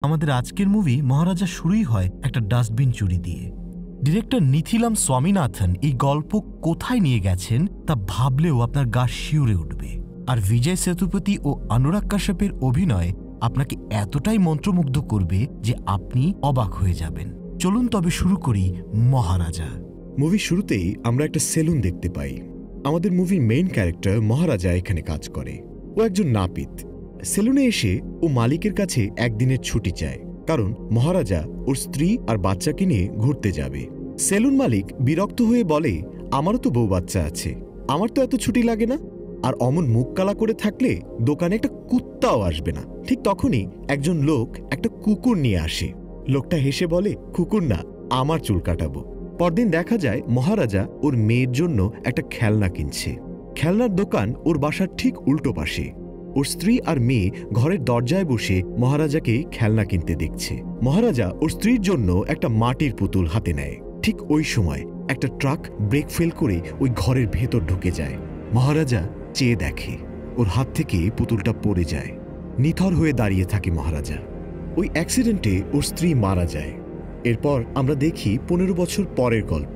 আমাদের আজকের মুভি মহারাজা শুরুই হয় একটা ডাস্টবিন চুরি দিয়ে। ডিরেক্টর নিথিলাম স্বামীনাথন এই গল্প কোথায় নিয়ে গেছেন তা ভাবলেও আপনার গা শিউরে উঠবে। আর বিজয় সেতুপতি ও অনুরাগ কাশ্যপের অভিনয় আপনাকে এতটাই মন্ত্রমুগ্ধ করবে যে আপনি অবাক হয়ে যাবেন। চলুন তবে শুরু করি মহারাজা। মুভির শুরুতেই আমরা একটা সেলুন দেখতে পাই। আমাদের মুভির মেইন ক্যারেক্টার মহারাজা এখানে কাজ করে। ও একজন নাপিত। সেলুনে এসে ও মালিকের কাছে একদিনের ছুটি চায়, কারণ মহারাজা ওর স্ত্রী আর বাচ্চাকে নিয়ে ঘুরতে যাবে। সেলুন মালিক বিরক্ত হয়ে বলে, আমারও তো বউ বাচ্চা আছে, আমার তো এত ছুটি লাগে না। আর অমন মুখ কালা করে থাকলে দোকানে একটা কুত্তাও আসবে না। ঠিক তখনই একজন লোক একটা কুকুর নিয়ে আসে। লোকটা হেসে বলে, কুকুর না, আমার চুল কাটাবো। পরদিন দেখা যায় মহারাজা ওর মেয়ের জন্য একটা খেলনা কিনছে। খেলনার দোকান ওর বাসার ঠিক উল্টো পাশে। ওর স্ত্রী আর মেয়ে ঘরের দরজায় বসে মহারাজাকে খেলনা কিনতে দেখছে। মহারাজা ওর স্ত্রীর জন্য একটা মাটির পুতুল হাতে নেয়। ঠিক ওই সময় একটা ট্রাক ব্রেক ফেল করে ওই ঘরের ভেতর ঢুকে যায়। মহারাজা চেয়ে দেখে ওর হাত থেকে পুতুলটা পড়ে যায়। নিথর হয়ে দাঁড়িয়ে থাকে মহারাজা। ওই অ্যাক্সিডেন্টে ওর স্ত্রী মারা যায়। এরপর আমরা দেখি 15 বছর পরের গল্প।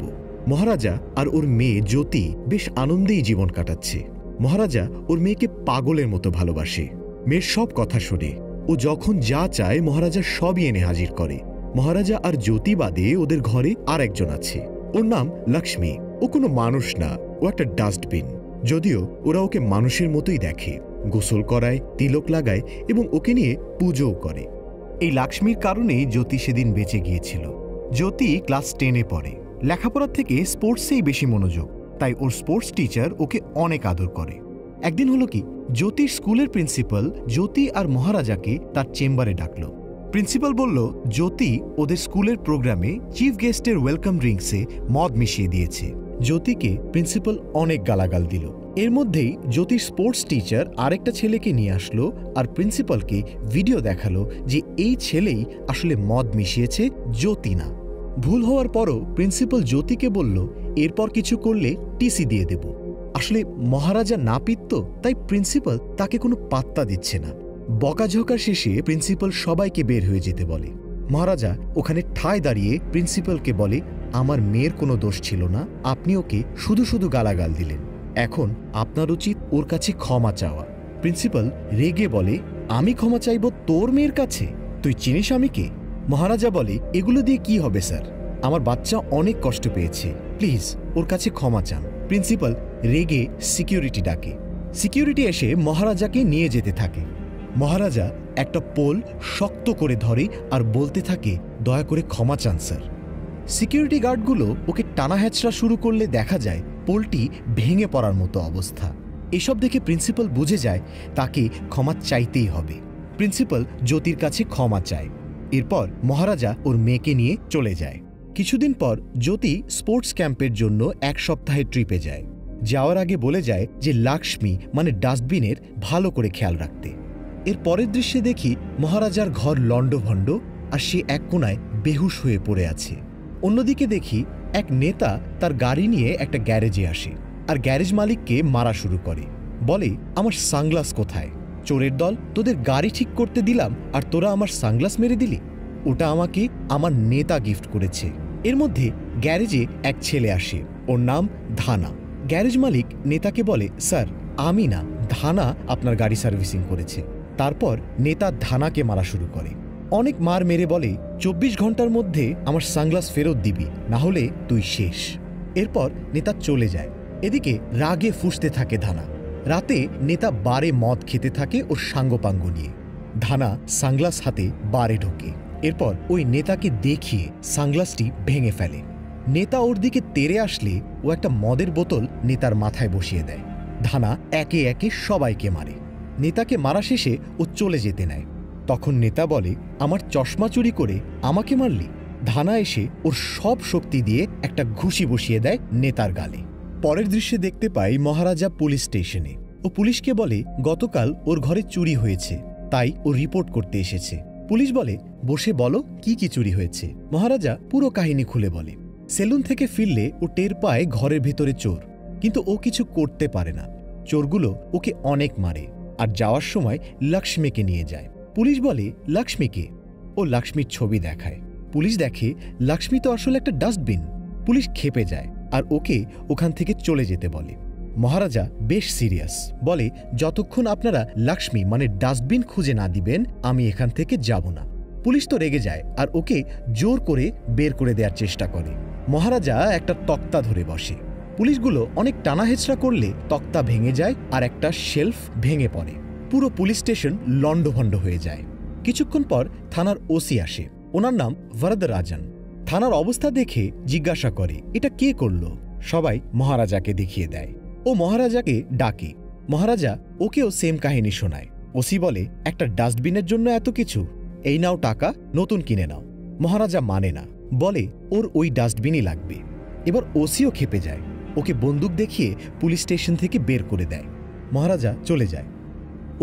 মহারাজা আর ওর মেয়ে জ্যোতি বেশ আনন্দেই জীবন কাটাচ্ছে। মহারাজা ওর মেয়েকে পাগলের মতো ভালোবাসে। মেয়ের সব কথা শোনে। ও যখন যা চায় মহারাজা সবই এনে হাজির করে। মহারাজা আর জ্যোতি বাদে ওদের ঘরে আর একজন আছে। ওর নাম লক্ষ্মী। ও কোনো মানুষ না, ও একটা ডাস্টবিন। যদিও ওরা ওকে মানুষের মতোই দেখে, গোসল করায়, তিলক লাগায় এবং ওকে নিয়ে পুজোও করে। এই লক্ষ্মীর কারণেই জ্যোতি সেদিন বেঁচে গিয়েছিল। জ্যোতি ক্লাস 10-এ পড়ে। লেখাপড়ার থেকে স্পোর্টসেই বেশি মনোযোগ, তাই ওর স্পোর্টস টিচার ওকে অনেক আদর করে। একদিন হলো কি, জ্যোতির স্কুলের প্রিন্সিপাল জ্যোতি আর মহারাজাকে তার চেম্বারে ডাকল। প্রিন্সিপাল বলল, জ্যোতি ওদের স্কুলের প্রোগ্রামে চিফ গেস্টের ওয়েলকাম ড্রিঙ্কসে মদ মিশিয়ে দিয়েছে। জ্যোতিকে প্রিন্সিপাল অনেক গালাগাল দিল। এর মধ্যেই জ্যোতির স্পোর্টস টিচার আরেকটা ছেলেকে নিয়ে আসলো আর প্রিন্সিপালকে ভিডিও দেখালো যে এই ছেলেই আসলে মদ মিশিয়েছে, জ্যোতি না। ভুল হওয়ার পরও প্রিন্সিপাল জ্যোতিকে বলল, এরপর কিছু করলে টিসি দিয়ে দেব। আসলে মহারাজা নাপিত তো, তাই প্রিন্সিপাল তাকে কোনো পাত্তা দিচ্ছে না। বকাঝকা শেষে প্রিন্সিপাল সবাইকে বের হয়ে যেতে বলে। মহারাজা ওখানে ঠায় দাঁড়িয়ে প্রিন্সিপালকে বলে, আমার মেয়ের কোনো দোষ ছিল না, আপনি ওকে শুধু শুধু গালাগাল দিলেন। এখন আপনার উচিত ওর কাছে ক্ষমা চাওয়া। প্রিন্সিপাল রেগে বলে, আমি ক্ষমা চাইব তোর মেয়ের কাছে? তুই চিনিস আমি কে? মহারাজা বলে, এগুলো দিয়ে কি হবে স্যার, আমার বাচ্চা অনেক কষ্ট পেয়েছে, প্লিজ ওর কাছে ক্ষমা চান। প্রিন্সিপাল রেগে সিকিউরিটি ডাকে। সিকিউরিটি এসে মহারাজাকে নিয়ে যেতে থাকে। মহারাজা একটা পোল শক্ত করে ধরে আর বলতে থাকে, দয়া করে ক্ষমা চান স্যার। সিকিউরিটি গার্ডগুলো ওকে টানা হ্যাচড়া শুরু করলে দেখা যায় পোলটি ভেঙে পড়ার মতো অবস্থা। এসব দেখে প্রিন্সিপাল বুঝে যায় তাকে ক্ষমা চাইতেই হবে। প্রিন্সিপাল জ্যোতির কাছে ক্ষমা চায়। এরপর মহারাজা ওর মেয়েকে নিয়ে চলে যায়। কিছুদিন পর জ্যোতি স্পোর্টস ক্যাম্পের জন্য 1 সপ্তাহের ট্রিপে যায়। যাওয়ার আগে বলে যায় যে লক্ষ্মী মানে ডাস্টবিনের ভালো করে খেয়াল রাখতে। এর পরের দৃশ্যে দেখি মহারাজার ঘর লণ্ডভণ্ড আর সে এক কোণায় বেহুশ হয়ে পড়ে আছে। অন্যদিকে দেখি এক নেতা তার গাড়ি নিয়ে একটা গ্যারেজে আসে আর গ্যারেজ মালিককে মারা শুরু করে। বলে, আমার সানগ্লাস কোথায়? চোরের দল, তোদের গাড়ি ঠিক করতে দিলাম আর তোরা আমার সানগ্লাস মেরে দিলি? ওটা আমাকে আমার নেতা গিফট করেছে। এর মধ্যে গ্যারেজে এক ছেলে আসে, ওর নাম ধানা। গ্যারেজ মালিক নেতাকে বলে, স্যার আমি না, ধানা আপনার গাড়ি সার্ভিসিং করেছে। তারপর নেতা ধানাকে মারা শুরু করে। অনেক মার মেরে বলে, 24 ঘন্টার মধ্যে আমার সানগ্লাস ফেরত দিবি, না হলে তুই শেষ। এরপর নেতা চলে যায়। এদিকে রাগে ফুঁসতে থাকে ধানা। রাতে নেতা বারে মদ খেতে থাকে ওর সাঙ্গপাঙ্গ নিয়ে। ধানা সানগ্লাস হাতে বারে ঢোকে। এরপর ওই নেতাকে দেখিয়ে সানগ্লাসটি ভেঙে ফেলে। নেতা ওর দিকে তেড়ে আসলে ও একটা মদের বোতল নেতার মাথায় বসিয়ে দেয়। ধানা একে একে সবাইকে মারে। নেতাকে মারা শেষে ও চলে যেতে নেয়। তখন নেতা বলে, আমার চশমা চুরি করে আমাকে মারলি? ধানা এসে ওর সব শক্তি দিয়ে একটা ঘুষি বসিয়ে দেয় নেতার গালে। পরের দৃশ্যে দেখতে পাই মহারাজা পুলিশ স্টেশনে। ও পুলিশকে বলে, গতকাল ওর ঘরে চুরি হয়েছে, তাই ও রিপোর্ট করতে এসেছে। পুলিশ বলে, বসে বলো কি কি চুরি হয়েছে। মহারাজা পুরো কাহিনী খুলে বলে। সেলুন থেকে ফিরলে ও টের পায় ঘরের ভেতরে চোর, কিন্তু ও কিছু করতে পারে না। চোরগুলো ওকে অনেক মারে আর যাওয়ার সময় লক্ষ্মীকে নিয়ে যায়। পুলিশ বলে, লক্ষ্মীকে? ও লক্ষ্মীর ছবি দেখায়। পুলিশ দেখে লক্ষ্মী তো আসলে একটা ডাস্টবিন। পুলিশ ক্ষেপে যায় আর ওকে ওখান থেকে চলে যেতে বলে। মহারাজা বেশ সিরিয়াস, বলে যতক্ষণ আপনারা লক্ষ্মী মানে ডাস্টবিন খুঁজে না দিবেন আমি এখান থেকে যাব না। পুলিশ তো রেগে যায় আর ওকে জোর করে বের করে দেওয়ার চেষ্টা করে। মহারাজা একটা তক্তা ধরে বসে। পুলিশগুলো অনেক টানা হেঁচড়া করলে তক্তা ভেঙে যায় আর একটা শেলফ ভেঙে পড়ে। পুরো পুলিশ স্টেশন লণ্ডভণ্ড হয়ে যায়। কিছুক্ষণ পর থানার ওসি আসে, ওনার নাম বরদরাজন। থানার অবস্থা দেখে জিজ্ঞাসা করে এটা কে করলো। সবাই মহারাজাকে দেখিয়ে দেয়। ও মহারাজাকে ডাকে। মহারাজা ওকেও সেম কাহিনী শোনায়। ওসি বলে একটা ডাস্টবিনের জন্য এত কিছু, এই নাও টাকা, নতুন কিনে নাও। মহারাজা মানে না, বলে ওর ওই ডাস্টবিনই লাগবে। এবার ওসিও ক্ষেপে যায়, ওকে বন্দুক দেখিয়ে পুলিশ স্টেশন থেকে বের করে দেয়। মহারাজা চলে যায়।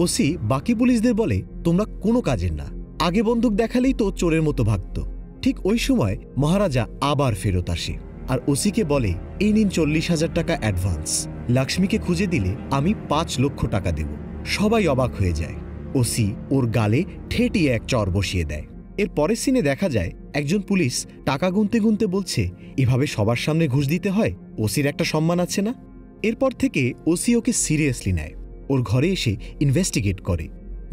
ওসি বাকি পুলিশদের বলে তোমরা কোনো কাজের না, আগে বন্দুক দেখালেই তো চোরের মতো ভাগত। ঠিক ওই সময় মহারাজা আবার ফেরত আসে আর ওসিকে বলে এই নিন 40,000 টাকা অ্যাডভান্স, লক্ষ্মীকে খুঁজে দিলে আমি 5 লক্ষ টাকা দেব। সবাই অবাক হয়ে যায়। ওসি ওর গালে ঠেটিয়ে এক চর বসিয়ে দেয়। এর পরের সিনে দেখা যায় একজন পুলিশ টাকা গুনতে গুনতে বলছে এভাবে সবার সামনে ঘুষ দিতে হয়, ওসির একটা সম্মান আছে না। এরপর থেকে ওসি ওকে সিরিয়াসলি নেয়, ওর ঘরে এসে ইনভেস্টিগেট করে।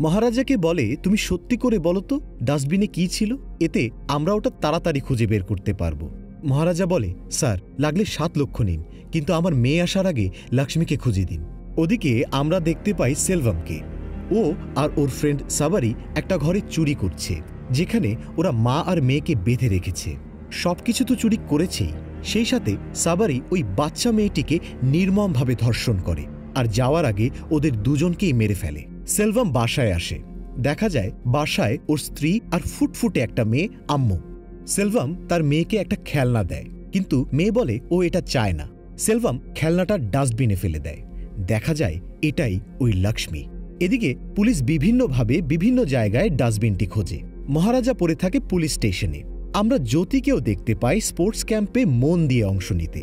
মহারাজাকে বলে তুমি সত্যি করে বলো তো ডাস্টবিনে কি ছিল, এতে আমরা ওটা তাড়াতাড়ি খুঁজে বের করতে পারবো। মহারাজা বলে স্যার লাগলে 7 লক্ষ নিন, কিন্তু আমার মেয়ে আসার আগে লক্ষ্মীকে খুঁজে দিন। ওদিকে আমরা দেখতে পাই সেলভামকে। ও আর ওর ফ্রেন্ড সাবারি একটা ঘরে চুরি করছে, যেখানে ওরা মা আর মেয়েকে বেঁধে রেখেছে। সবকিছু তো চুরি করেছেই, সেই সাথে সাবারি ওই বাচ্চা মেয়েটিকে নির্মমভাবে ধর্ষণ করে আর যাওয়ার আগে ওদের দুজনকেই মেরে ফেলে। সেলভাম বাসায় আসে, দেখা যায় বাসায় ওর স্ত্রী আর ফুটফুটে একটা মেয়ে আম্মু। সেলভাম তার মেয়েকে একটা খেলনা দেয়, কিন্তু মেয়ে বলে ও এটা চায় না। সেলভাম খেলনাটা ডাস্টবিনে ফেলে দেয়। দেখা যায় এটাই ওই লক্ষ্মী। এদিকে পুলিশ বিভিন্নভাবে বিভিন্ন জায়গায় ডাস্টবিনটি খোঁজে। মহারাজা পড়ে থাকে পুলিশ স্টেশনে। আমরা জ্যোতিকেও দেখতে পাই স্পোর্টস ক্যাম্পে মন দিয়ে অংশ নিতে।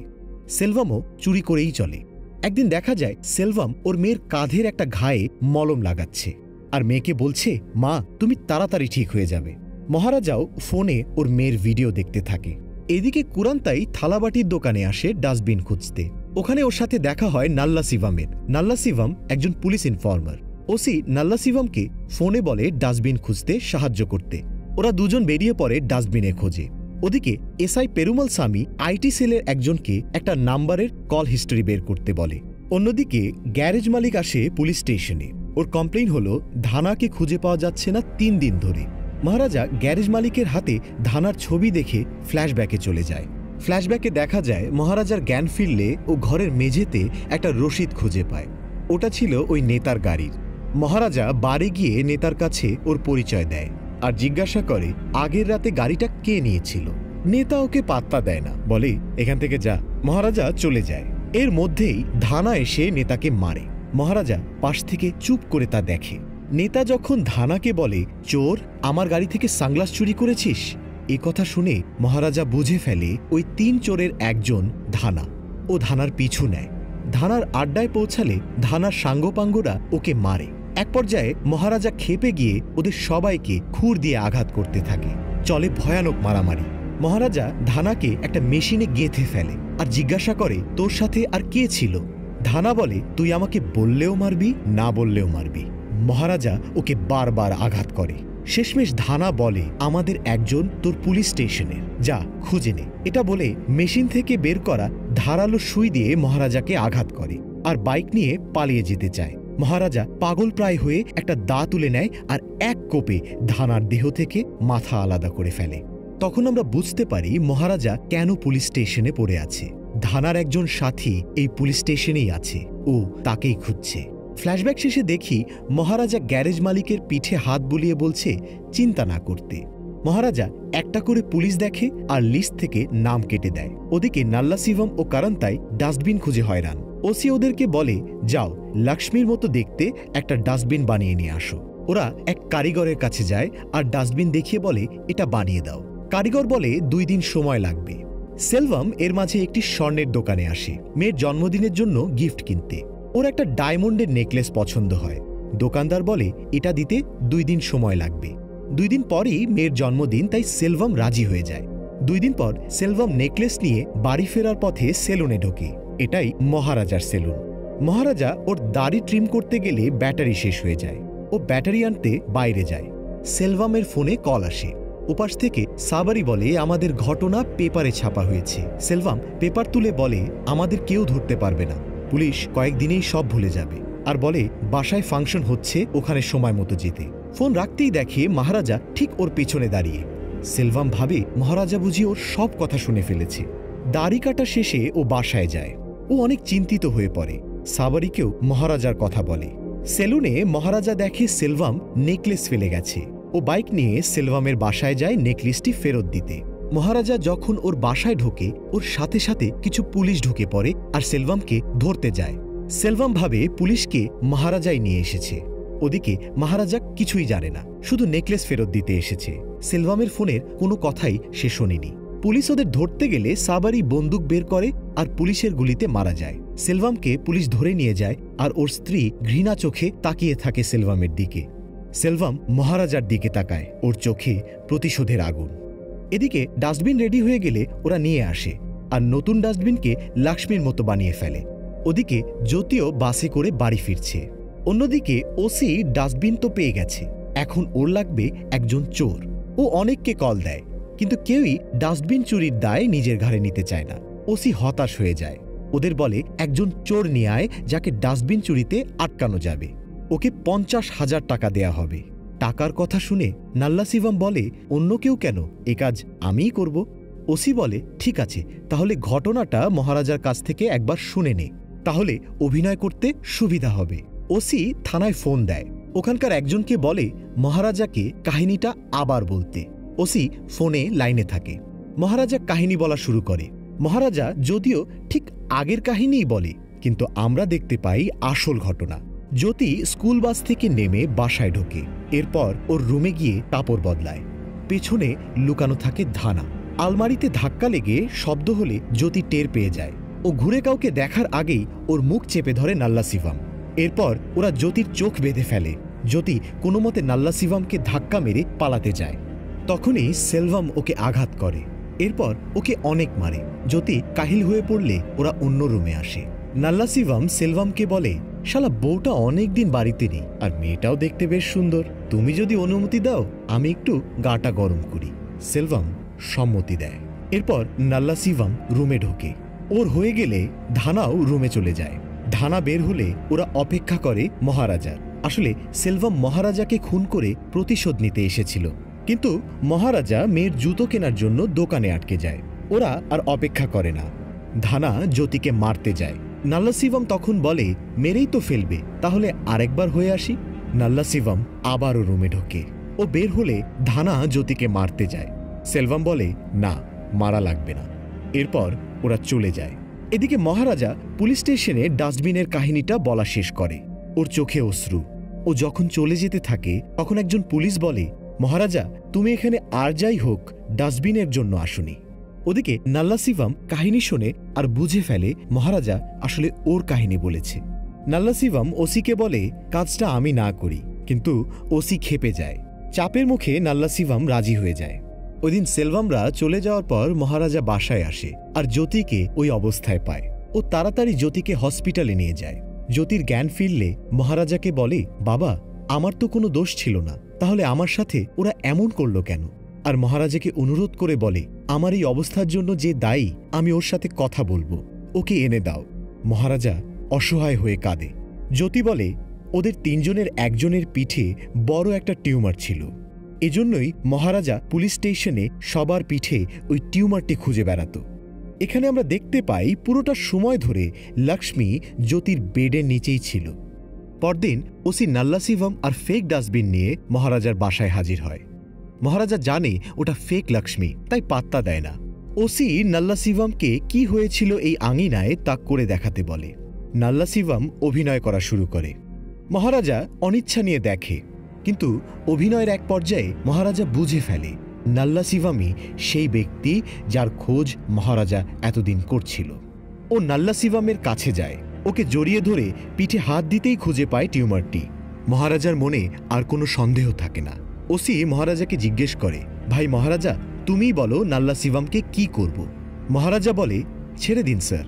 সেলভামও চুরি করেই চলে। একদিন দেখা যায় সেলভাম ওর মেয়ের কাঁধের একটা ঘায়ে মলম লাগাচ্ছে আর মেয়েকে বলছে মা তুমি তাড়াতাড়ি ঠিক হয়ে যাবে। মহারাজাও ফোনে ওর মেয়ের ভিডিও দেখতে থাকে। এদিকে কুরান্তাই থালাবাটির দোকানে আসে ডাস্টবিন খুঁজতে। ওখানে ওর সাথে দেখা হয় নাল্লা সিভামের। নাল্লা সিভাম একজন পুলিশ ইনফর্মার। ওসি নাল্লা সিভামকে ফোনে বলে ডাস্টবিন খুঁজতে সাহায্য করতে। ওরা দুজন বেরিয়ে পড়ে ডাস্টবিনে খোঁজে। ওদিকে এসআই পেরুমাল স্বামী আইটি সেলের একজনকে একটা নাম্বারের কল হিস্ট্রি বের করতে বলে। অন্যদিকে গ্যারেজ মালিক আসে পুলিশ স্টেশনে। ওর কমপ্লেইন হলো ধানাকে খুঁজে পাওয়া যাচ্ছে না 3 দিন ধরে। মহারাজা গ্যারেজ মালিকের হাতে ধানার ছবি দেখে ফ্ল্যাশব্যাকে চলে যায়। ফ্ল্যাশব্যাকে দেখা যায় মহারাজার জ্ঞান ফিরলে ও ঘরের মেঝেতে একটা রসিদ খুঁজে পায়। ওটা ছিল ওই নেতার গাড়ির। মহারাজা বাড়ি গিয়ে নেতার কাছে ওর পরিচয় দেয় আর জিজ্ঞাসা করে আগের রাতে গাড়িটা কে নিয়েছিল। নেতা ওকে পাত্তা দেয় না, বলে এখান থেকে যা। মহারাজা চলে যায়। এর মধ্যেই ধানা এসে নেতাকে মারে। মহারাজা পাশ থেকে চুপ করে তা দেখে। নেতা যখন ধানাকে বলে চোর, আমার গাড়ি থেকে সানগ্লাস চুরি করেছিস, এ কথা শুনে মহারাজা বুঝে ফেলে ওই 3 চোরের একজন ধানা। ও ধানার পিছু নেয়। ধানার আড্ডায় পৌঁছালে ধানার সাঙ্গপাঙ্গরা ওকে মারে। এক পর্যায়ে মহারাজা ক্ষেপে গিয়ে ওদের সবাইকে খুর দিয়ে আঘাত করতে থাকে। চলে ভয়ানক মারামারি। মহারাজা ধানাকে একটা মেশিনে গেঁথে ফেলে আর জিজ্ঞাসা করে তোর সাথে আর কে ছিল। ধানা বলে তুই আমাকে বললেও মারবি, না বললেও মারবি। মহারাজা ওকে বারবার আঘাত করে। শেষমেশ ধানা বলে আমাদের একজন তোর পুলিশ স্টেশনের, যা খুঁজে নে। এটা বলে মেশিন থেকে বের করা ধারালো সুই দিয়ে মহারাজাকে আঘাত করে আর বাইক নিয়ে পালিয়ে যেতে চায়। মহারাজা পাগল প্রায় হয়ে একটা দা তুলে নেয় আর এক কোপে ধানার দেহ থেকে মাথা আলাদা করে ফেলে। তখন আমরা বুঝতে পারি মহারাজা কেন পুলিশ স্টেশনে পড়ে আছে। ধানার একজন সাথী এই পুলিশ স্টেশনেই আছে, ও তাকেই খুঁজছে। ফ্ল্যাশব্যাক শেষে দেখি মহারাজা গ্যারেজ মালিকের পিঠে হাত বুলিয়ে বলছে চিন্তা না করতে। মহারাজা একটা করে পুলিশ দেখে আর লিস্ট থেকে নাম কেটে দেয়। ওদিকে নাল্লা সিভাম ও কারান্তাই ডাস্টবিন খুঁজে হয়রান। ওসি ওদেরকে বলে যাও লক্ষ্মীর মতো দেখতে একটা ডাস্টবিন বানিয়ে নিয়ে আসো। ওরা এক কারিগরের কাছে যায় আর ডাস্টবিন দেখিয়ে বলে এটা বানিয়ে দাও। কারিগর বলে 2 দিন সময় লাগবে। সেলভাম এর মাঝে একটি স্বর্ণের দোকানে আসে মেয়ের জন্মদিনের জন্য গিফট কিনতে। ওর একটা ডায়মন্ডের নেকলেস পছন্দ হয়। দোকানদার বলে এটা দিতে 2 দিন সময় লাগবে। 2 দিন পরই মেয়ের জন্মদিন, তাই সেলভাম রাজি হয়ে যায়। 2 দিন পর সেলভাম নেকলেস নিয়ে বাড়ি ফেরার পথে সেলুনে ঢোকে। এটাই মহারাজার সেলুন। মহারাজা ওর দাড়ি ট্রিম করতে গেলে ব্যাটারি শেষ হয়ে যায়। ও ব্যাটারি আনতে বাইরে যায়। সেলভামের ফোনে কল আসে। ওপাশ থেকে সাবারি বলে, আমাদের ঘটনা পেপারে ছাপা হয়েছে। সেলভাম পেপার তুলে বলে, আমাদের কেউ ধরতে পারবে না, পুলিশ কয়েকদিনেই সব ভুলে যাবে, আর বলে বাসায় ফাংশন হচ্ছে, ওখানে সময় মতো যেতে। ফোন রাখতেই দেখে মহারাজা ঠিক ওর পেছনে দাঁড়িয়ে। সেলভাম ভাবে মহারাজা বুঝি ওর সব কথা শুনে ফেলেছে। দাড়ি কাটা শেষে ও বাসায় যায়। ও অনেক চিন্তিত হয়ে পড়ে। সাবারিকেও মহারাজার কথা বলে। সেলুনে মহারাজা দেখে সেলভাম নেকলেস ফেলে গেছে। ও বাইক নিয়ে সেলভামের বাসায় যায় নেকলেসটি ফেরত দিতে। মহারাজা যখন ওর বাসায় ঢোকে, ওর সাথে সাথে কিছু পুলিশ ঢুকে পড়ে আর সেলভামকে ধরতে যায়। সেলভাম ভাবে পুলিশকে মহারাজাই নিয়ে এসেছে। ওদিকে মহারাজা কিছুই জানে না, শুধু নেকলেস ফেরত দিতে এসেছে। সেলভামের ফোনের কোনো কথাই সে শোনেনি। পুলিশ ওদের ধরতে গেলে সাবারি বন্দুক বের করে আর পুলিশের গুলিতে মারা যায়। সেলভামকে পুলিশ ধরে নিয়ে যায় আর ওর স্ত্রী ঘৃণা চোখে তাকিয়ে থাকে সেলভামের দিকে। সেলভাম মহারাজার দিকে তাকায়, ওর চোখে প্রতিশোধের আগুন। এদিকে ডাস্টবিন রেডি হয়ে গেলে ওরা নিয়ে আসে আর নতুন ডাস্টবিনকে লক্ষ্মীর মতো বানিয়ে ফেলে। ওদিকে জ্যোতিও বাসে করে বাড়ি ফিরছে। অন্যদিকে ওসি ডাস্টবিন তো পেয়ে গেছে, এখন ওর লাগবে একজন চোর। ও অনেককে কল দেয়, কিন্তু কেউই ডাস্টবিন চুরির দায় নিজের ঘাড়ে নিতে চায় না। ওসি হতাশ হয়ে যায়। ওদের বলে একজন চোর নিয়ে আয় যাকে ডাস্টবিন চুরিতে আটকানো যাবে। ওকে 50,000 টাকা দেয়া হবে। টাকার কথা শুনে নাল্লাসিভাম বলে, অন্য কেউ কেন, এ কাজ আমিই করব। ওসি বলে, ঠিক আছে, তাহলে ঘটনাটা মহারাজার কাছ থেকে একবার শুনে নে, তাহলে অভিনয় করতে সুবিধা হবে। ওসি থানায় ফোন দেয়। ওখানকার একজনকে বলে মহারাজাকে কাহিনীটা আবার বলতে। ওসি ফোনে লাইনে থাকে। মহারাজা কাহিনী বলা শুরু করে। মহারাজা যদিও ঠিক আগের কাহিনীই বলে, কিন্তু আমরা দেখতে পাই আসল ঘটনা। জ্যোতি স্কুল বাস থেকে নেমে বাসায় ঢোকে। এরপর ওর রুমে গিয়ে কাপড় বদলায়। পেছনে লুকানো থাকে ধানা। আলমারিতে ধাক্কা লেগে শব্দ হলে জ্যোতি টের পেয়ে যায়। ও ঘুরে কাউকে দেখার আগেই ওর মুখ চেপে ধরে নাল্লাসিভাম। এরপর ওরা জ্যোতির চোখ বেঁধে ফেলে। জ্যোতি কোনো মতে নাল্লাসিভামকে ধাক্কা মেরে পালাতে যায়। তখনই সেলভাম ওকে আঘাত করে। এরপর ওকে অনেক মারে। জ্যোতি কাহিল হয়ে পড়লে ওরা অন্য রুমে আসে। নাল্লাসিভাম সেলভামকে বলে, শালা বউটা অনেকদিন বাড়িতে নেই, আর মেয়েটাও দেখতে বেশ সুন্দর, তুমি যদি অনুমতি দাও আমি একটু গাটা গরম করি। সেলভাম সম্মতি দেয়। এরপর নাল্লাসিভাম রুমে ঢোকে। ওর হয়ে গেলে ধানাও রুমে চলে যায়। ধানা বের হলে ওরা অপেক্ষা করে মহারাজার। আসলে সেলভাম মহারাজাকে খুন করে প্রতিশোধ নিতে এসেছিল, কিন্তু মহারাজা মেয়ের জুতো কেনার জন্য দোকানে আটকে যায়। ওরা আর অপেক্ষা করে না, ধানা জ্যোতিকে মারতে যায়। নাল্লাসিভাম তখন বলে, মেরেই তো ফেলবে, তাহলে আরেকবার হয়ে আসি। নাল্লাসিভাম আবারও রুমে ঢোকে। ও বের হলে ধানা জ্যোতিকে মারতে যায়। সেলভাম বলে, না, মারা লাগবে না। এরপর ওরা চলে যায়। এদিকে মহারাজা পুলিশ স্টেশনে ডাস্টবিনের কাহিনীটা বলা শেষ করে। ওর চোখে অশ্রু। ও যখন চলে যেতে থাকে তখন একজন পুলিশ বলে, মহারাজা তুমি এখানে আর যাই হোক ডাস্টবিনের জন্য আসুনি। ওদিকে নাল্লাসিভাম কাহিনী শোনে আর বুঝে ফেলে মহারাজা আসলে ওর কাহিনী বলেছে। নাল্লাসিভাম ওসিকে বলে, কাজটা আমি না করি, কিন্তু ওসি ক্ষেপে যায়। চাপের মুখে নাল্লাসিভাম রাজি হয়ে যায়। ওইদিন সেলভামরা চলে যাওয়ার পর মহারাজা বাসায় আসে আর জ্যোতিকে ওই অবস্থায় পায়। ও তাড়াতাড়ি জ্যোতিকে হসপিটালে নিয়ে যায়। জ্যোতির জ্ঞান ফিরলে মহারাজাকে বলে, বাবা, আমার তো কোনো দোষ ছিল না, তাহলে আমার সাথে ওরা এমন করলো কেন? আর মহারাজাকে অনুরোধ করে বলে, আমার এই অবস্থার জন্য যে দায়ী, আমি ওর সাথে কথা বলবো, ওকে এনে দাও। মহারাজা অসহায় হয়ে কাঁদে। জ্যোতি বলে, ওদের 3 জনের একজনের পিঠে বড় একটা টিউমার ছিল, এজন্যই মহারাজা পুলিশ স্টেশনে সবার পিঠে ওই টিউমারটি খুঁজে বেড়াত। এখানে আমরা দেখতে পাই পুরোটা সময় ধরে লক্ষ্মী জ্যোতির বেডের নিচেই ছিল। পরদিন ওসি নাল্লাসিভাম আর ফেক ডাস্টবিন নিয়ে মহারাজার বাসায় হাজির হয়। মহারাজা জানে ওটা ফেক লক্ষ্মী, তাই পাত্তা দেয় না। ওসি নাল্লাসিভামকে কি হয়েছিল এই আঙিনায় তা করে দেখাতে বলে। নাল্লাসিভাম অভিনয় করা শুরু করে। মহারাজা অনিচ্ছা নিয়ে দেখে, কিন্তু অভিনয়ের এক পর্যায়ে মহারাজা বুঝে ফেলে নাল্লাসিভামই সেই ব্যক্তি যার খোঁজ মহারাজা এতদিন করছিল। ও নাল্লাসিভামের কাছে যায়, ওকে জড়িয়ে ধরে পিঠে হাত দিতেই খুঁজে পায় টিউমারটি। মহারাজার মনে আর কোনো সন্দেহ থাকে না। ওসি মহারাজাকে জিজ্ঞেস করে, ভাই মহারাজা, তুমিই বলো নাল্লা শিবমকে কি করব? মহারাজা বলে, ছেড়ে দিন স্যার।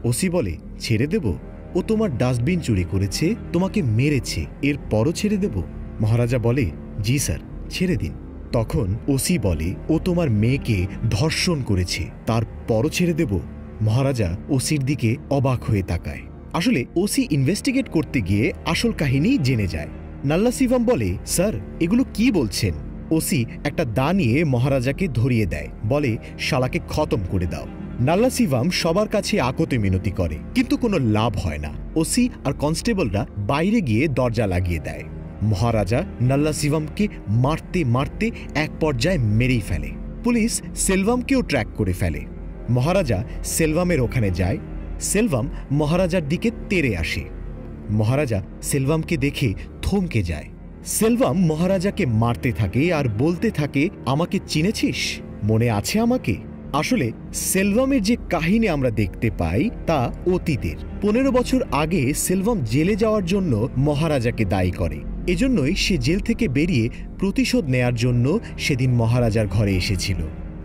ওসি বলে, ছেড়ে দেব? ও তোমার ডাস্টবিন চুরি করেছে, তোমাকে মেরেছে, এরপরও ছেড়ে দেব? মহারাজা বলে, জি স্যার, ছেড়ে দিন। তখন ওসি বলে, ও তোমার মেয়েকে ধর্ষণ করেছে, তারপরও ছেড়ে দেব? মহারাজা ওসির দিকে অবাক হয়ে তাকায়। আসলে ওসি ইনভেস্টিগেট করতে গিয়ে আসল কাহিনী জেনে যায়। নাল্লা শিবম বলে, স্যার এগুলো কি বলছেন? ওসি একটা দা নিয়ে মহারাজাকে ধরিয়ে দেয়, বলে, শালাকে খতম করে দাও। নাল্লা শিবম সবার কাছে আকতে মিনতি করে, কিন্তু কোনো লাভ হয় না। ওসি আর কনস্টেবলরা বাইরে গিয়ে দরজা লাগিয়ে দেয়। মহারাজা নাল্লা শিবমকে মারতে মারতে এক পর্যায়ে মেরেই ফেলে। পুলিশ সেলভামকেও ট্র্যাক করে ফেলে। মহারাজা সেলভামের ওখানে যায়। সেলভাম মহারাজার দিকে তেড়ে আসে। মহারাজা সেলভামকে দেখে থমকে যায়। সেলভাম মহারাজাকে মারতে থাকে আর বলতে থাকে, আমাকে চিনেছিস? মনে আছে আমাকে? আসলে সেলভামের যে কাহিনী আমরা দেখতে পাই তা অতীতের। 15 বছর আগে সেলভাম জেলে যাওয়ার জন্য মহারাজাকে দায়ী করে। এজন্যই সে জেল থেকে বেরিয়ে প্রতিশোধ নেয়ার জন্য সেদিন মহারাজার ঘরে এসেছিল।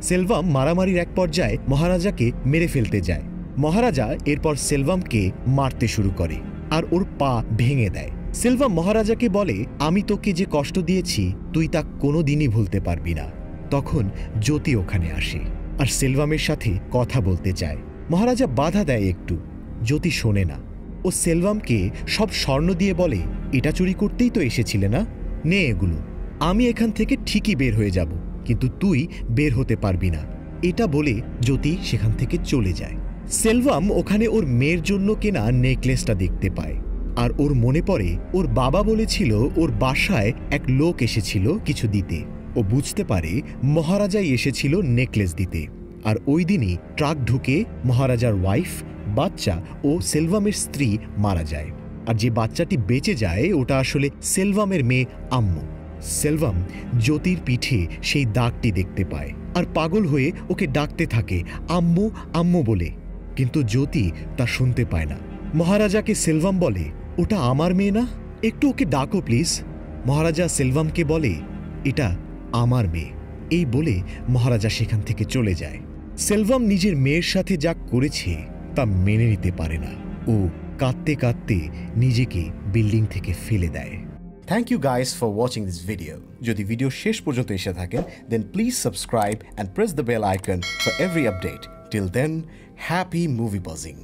সেলভাম মারামারির এক পর্যায়ে মহারাজাকে মেরে ফেলতে যায়। মহারাজা এরপর সেলভামকে মারতে শুরু করে আর ওর পা ভেঙে দেয়। সেলভাম মহারাজাকে বলে, আমি তোকে যে কষ্ট দিয়েছি তুই তা কোনোদিনই ভুলতে পারবি না। তখন জ্যোতি ওখানে আসে আর সেলভামের সাথে কথা বলতে চায়। মহারাজা বাধা দেয় একটু। জ্যোতি শোনে না। ও সেলভামকে সব স্বর্ণ দিয়ে বলে, এটা চুরি করতেই তো এসেছিলে না, নে এগুলো। আমি এখান থেকে ঠিকই বের হয়ে যাব, কিন্তু তুই বের হতে পারবি না। এটা বলে জ্যোতি সেখান থেকে চলে যায়। সেলভাম ওখানে ওর মেয়ের জন্য কেনা নেকলেসটা দেখতে পায় আর ওর মনে পড়ে ওর বাবা বলেছিল ওর বাসায় এক লোক এসেছিল কিছু দিতে। ও বুঝতে পারে মহারাজাই এসেছিল নেকলেস দিতে। আর ওই দিনই ট্রাক ঢুকে মহারাজার ওয়াইফ, বাচ্চা ও সেলভামের স্ত্রী মারা যায়। আর যে বাচ্চাটি বেঁচে যায় ওটা আসলে সেলভামের মেয়ে আম্মু। সেলভাম জ্যোতির পিঠে সেই দাগটি দেখতে পায় আর পাগল হয়ে ওকে ডাকতে থাকে আম্মু আম্মু বলে, কিন্তু জ্যোতি তা শুনতে পায় না। মহারাজাকে সেলভাম বলে, ওটা আমার মেয়ে না, একটু ওকে ডাকো প্লিজ। মহারাজা সেলভামকে বলে, এটা আমার মেয়ে। এই বলে মহারাজা সেখান থেকে চলে যায়। সেলভাম নিজের মেয়ের সাথে যা করেছে তা মেনে নিতে পারে না। ও কাঁদতে কাঁদতে নিজেকে বিল্ডিং থেকে ফেলে দেয়। Thank you guys for watching this video. যদি ভিডিও শেষ পর্যন্ত এসে থাকেন then please subscribe and press the bell icon for every update. Till then, happy movie বাজিং।